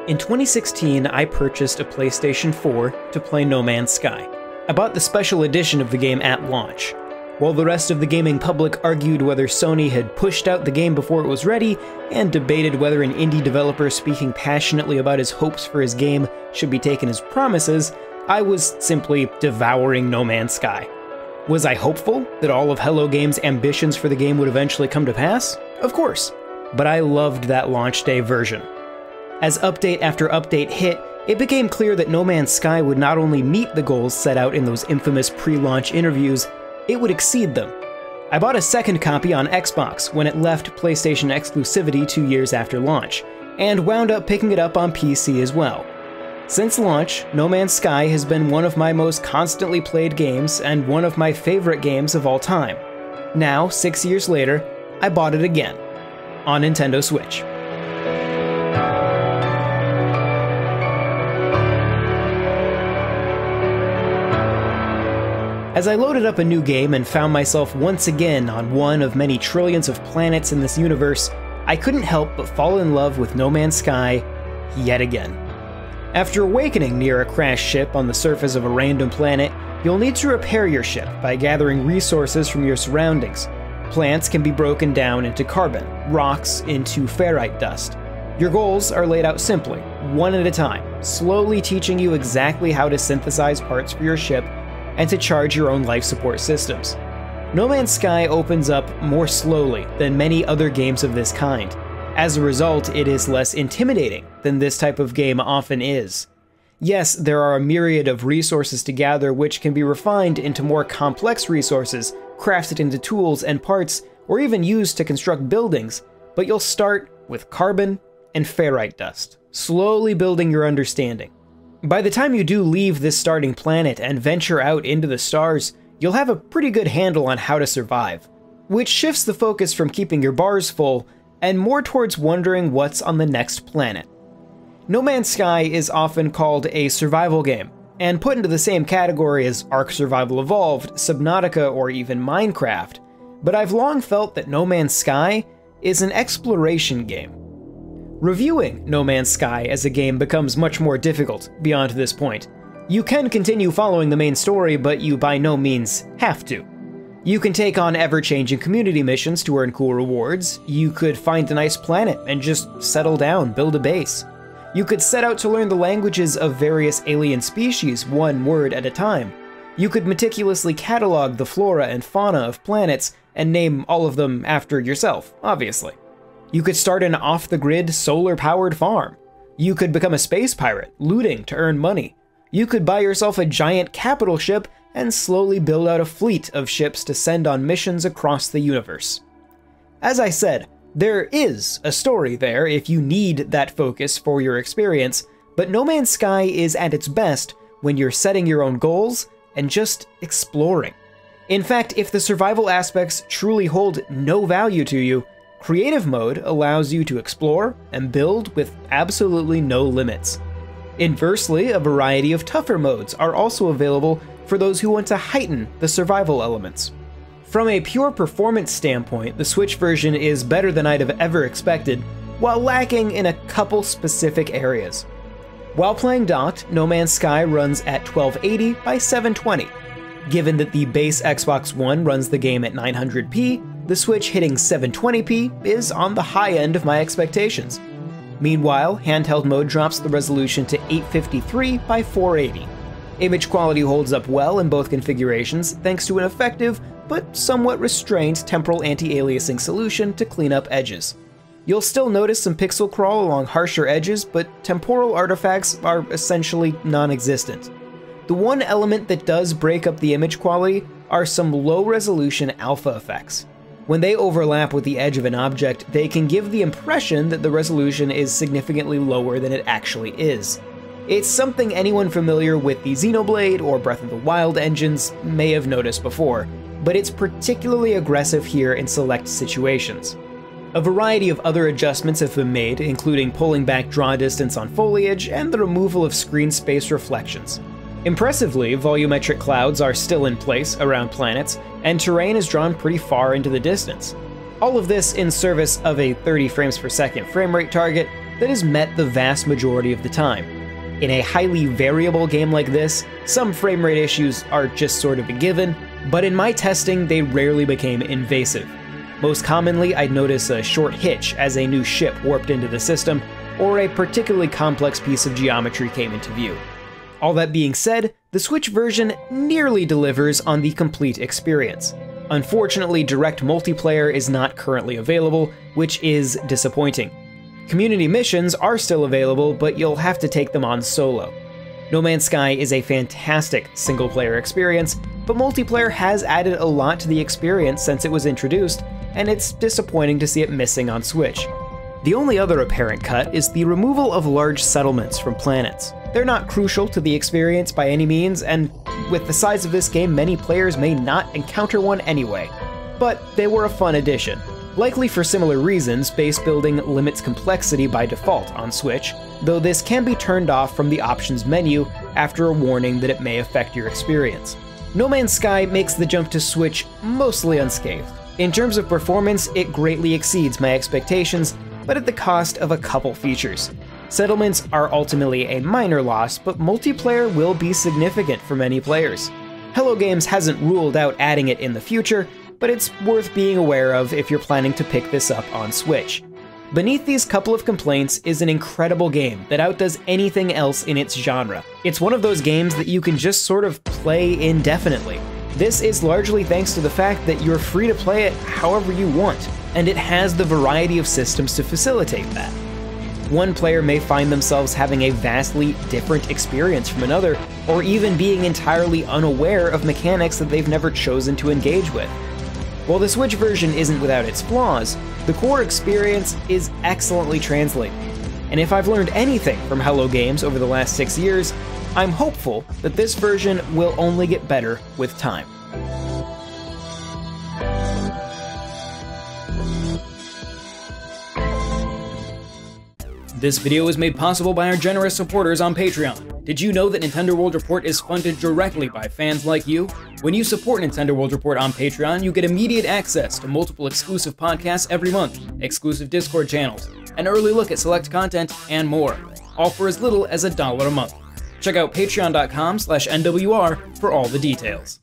In 2016, I purchased a PlayStation 4 to play No Man's Sky. I bought the special edition of the game at launch. While the rest of the gaming public argued whether Sony had pushed out the game before it was ready, and debated whether an indie developer speaking passionately about his hopes for his game should be taken as promises, I was simply devouring No Man's Sky. Was I hopeful that all of Hello Games' ambitions for the game would eventually come to pass? Of course, but I loved that launch day version. As update after update hit, it became clear that No Man's Sky would not only meet the goals set out in those infamous pre-launch interviews, it would exceed them. I bought a second copy on Xbox when it left PlayStation exclusivity 2 years after launch, and wound up picking it up on PC as well. Since launch, No Man's Sky has been one of my most constantly played games and one of my favorite games of all time. Now, 6 years later, I bought it again, on Nintendo Switch. As I loaded up a new game and found myself once again on one of many trillions of planets in this universe, I couldn't help but fall in love with No Man's Sky yet again. After awakening near a crashed ship on the surface of a random planet, you'll need to repair your ship by gathering resources from your surroundings. Plants can be broken down into carbon, rocks into ferrite dust. Your goals are laid out simply, one at a time, slowly teaching you exactly how to synthesize parts for your ship and to charge your own life support systems. No Man's Sky opens up more slowly than many other games of this kind. As a result, it is less intimidating than this type of game often is. Yes, there are a myriad of resources to gather which can be refined into more complex resources, crafted into tools and parts, or even used to construct buildings, but you'll start with carbon and ferrite dust, slowly building your understanding. By the time you do leave this starting planet and venture out into the stars, you'll have a pretty good handle on how to survive, which shifts the focus from keeping your bars full and more towards wondering what's on the next planet. No Man's Sky is often called a survival game, and put into the same category as Ark Survival Evolved, Subnautica, or even Minecraft, but I've long felt that No Man's Sky is an exploration game. Reviewing No Man's Sky as a game becomes much more difficult beyond this point. You can continue following the main story, but you by no means have to. You can take on ever-changing community missions to earn cool rewards, you could find a nice planet and just settle down, build a base. You could set out to learn the languages of various alien species one word at a time. You could meticulously catalog the flora and fauna of planets and name all of them after yourself, obviously. You could start an off-the-grid, solar-powered farm. You could become a space pirate, looting to earn money. You could buy yourself a giant capital ship and slowly build out a fleet of ships to send on missions across the universe. As I said, there is a story there if you need that focus for your experience, but No Man's Sky is at its best when you're setting your own goals and just exploring. In fact, if the survival aspects truly hold no value to you, Creative Mode allows you to explore and build with absolutely no limits. Inversely, a variety of tougher modes are also available for those who want to heighten the survival elements. From a pure performance standpoint, the Switch version is better than I'd have ever expected, while lacking in a couple specific areas. While playing docked, No Man's Sky runs at 1280 by 720. Given that the base Xbox One runs the game at 900p, the Switch hitting 720p is on the high end of my expectations. Meanwhile, Handheld Mode drops the resolution to 853 by 480. Image quality holds up well in both configurations thanks to an effective but somewhat restrained temporal anti-aliasing solution to clean up edges. You'll still notice some pixel crawl along harsher edges, but temporal artifacts are essentially non-existent. The one element that does break up the image quality are some low-resolution alpha effects. When they overlap with the edge of an object, they can give the impression that the resolution is significantly lower than it actually is. It's something anyone familiar with the Xenoblade or Breath of the Wild engines may have noticed before, but it's particularly aggressive here in select situations. A variety of other adjustments have been made, including pulling back draw distance on foliage and the removal of screen space reflections. Impressively, volumetric clouds are still in place around planets, and terrain is drawn pretty far into the distance. All of this in service of a 30 frames per second frame rate target, that has met the vast majority of the time. In a highly variable game like this, some frame rate issues are just sort of a given, but in my testing, they rarely became invasive. Most commonly, I'd notice a short hitch as a new ship warped into the system, or a particularly complex piece of geometry came into view. All that being said, the Switch version nearly delivers on the complete experience. Unfortunately, direct multiplayer is not currently available, which is disappointing. Community missions are still available, but you'll have to take them on solo. No Man's Sky is a fantastic single-player experience, but multiplayer has added a lot to the experience since it was introduced, and it's disappointing to see it missing on Switch. The only other apparent cut is the removal of large settlements from planets. They're not crucial to the experience by any means, and with the size of this game, many players may not encounter one anyway. But they were a fun addition. Likely for similar reasons, base building limits complexity by default on Switch, though this can be turned off from the options menu after a warning that it may affect your experience. No Man's Sky makes the jump to Switch mostly unscathed. In terms of performance, it greatly exceeds my expectations, but at the cost of a couple features. Settlements are ultimately a minor loss, but multiplayer will be significant for many players. Hello Games hasn't ruled out adding it in the future, but it's worth being aware of if you're planning to pick this up on Switch. Beneath these couple of complaints is an incredible game that outdoes anything else in its genre. It's one of those games that you can just sort of play indefinitely. This is largely thanks to the fact that you're free to play it however you want, and it has the variety of systems to facilitate that. One player may find themselves having a vastly different experience from another, or even being entirely unaware of mechanics that they've never chosen to engage with. While the Switch version isn't without its flaws, the core experience is excellently translated. And if I've learned anything from Hello Games over the last 6 years, I'm hopeful that this version will only get better with time. This video was made possible by our generous supporters on Patreon. Did you know that Nintendo World Report is funded directly by fans like you? When you support Nintendo World Report on Patreon, you get immediate access to multiple exclusive podcasts every month, exclusive Discord channels, an early look at select content, and more, all for as little as $1 a month. Check out patreon.com/NWR for all the details.